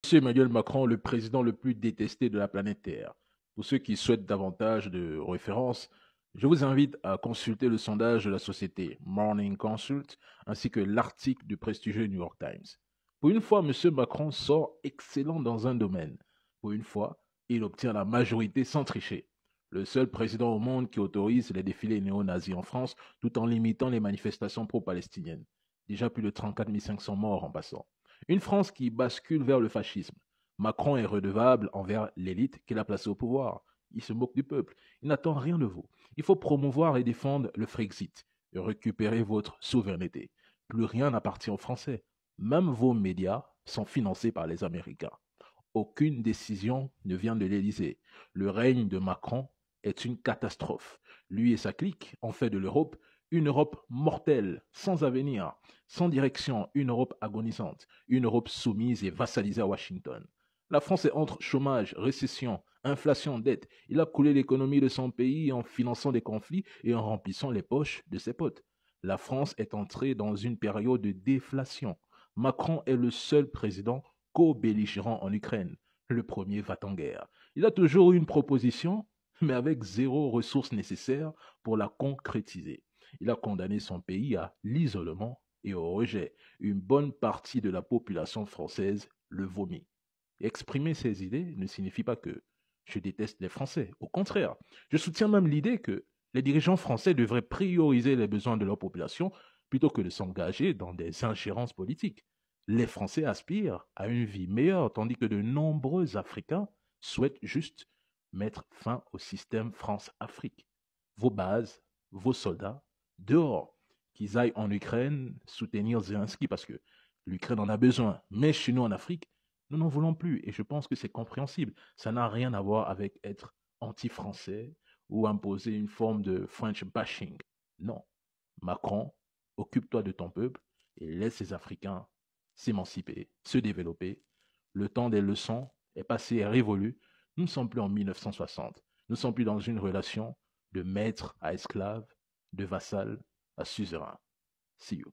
Monsieur Emmanuel Macron, le président le plus détesté de la planète Terre. Pour ceux qui souhaitent davantage de références, je vous invite à consulter le sondage de la société Morning Consult ainsi que l'article du prestigieux New York Times. Pour une fois, Monsieur Macron sort excellent dans un domaine. Pour une fois, il obtient la majorité sans tricher. Le seul président au monde qui autorise les défilés néo-nazis en France tout en limitant les manifestations pro-palestiniennes. Déjà plus de 34 500 morts en passant. Une France qui bascule vers le fascisme. Macron est redevable envers l'élite qu'il a placée au pouvoir. Il se moque du peuple. Il n'attend rien de vous. Il faut promouvoir et défendre le Frexit. Récupérer votre souveraineté. Plus rien n'appartient aux Français. Même vos médias sont financés par les Américains. Aucune décision ne vient de l'Élysée. Le règne de Macron est une catastrophe. Lui et sa clique ont fait de l'Europe une Europe mortelle, sans avenir, sans direction, une Europe agonisante, une Europe soumise et vassalisée à Washington. La France est entre chômage, récession, inflation, dette. Il a coulé l'économie de son pays en finançant des conflits et en remplissant les poches de ses potes. La France est entrée dans une période de déflation. Macron est le seul président co-belligérant en Ukraine. Le premier va en guerre. Il a toujours eu une proposition, mais avec zéro ressource nécessaire pour la concrétiser. Il a condamné son pays à l'isolement et au rejet. Une bonne partie de la population française le vomit. Exprimer ses idées ne signifie pas que je déteste les Français. Au contraire, je soutiens même l'idée que les dirigeants français devraient prioriser les besoins de leur population plutôt que de s'engager dans des ingérences politiques. Les Français aspirent à une vie meilleure, tandis que de nombreux Africains souhaitent juste mettre fin au système France-Afrique. Vos bases, vos soldats, dehors, qu'ils aillent en Ukraine soutenir Zelensky parce que l'Ukraine en a besoin. Mais chez nous en Afrique, nous n'en voulons plus et je pense que c'est compréhensible. Ça n'a rien à voir avec être anti-français ou imposer une forme de French bashing. Non. Macron, occupe-toi de ton peuple et laisse les Africains s'émanciper, se développer. Le temps des leçons est passé et révolu. Nous ne sommes plus en 1960. Nous ne sommes plus dans une relation de maître à esclave, de vassal à suzerain. See you.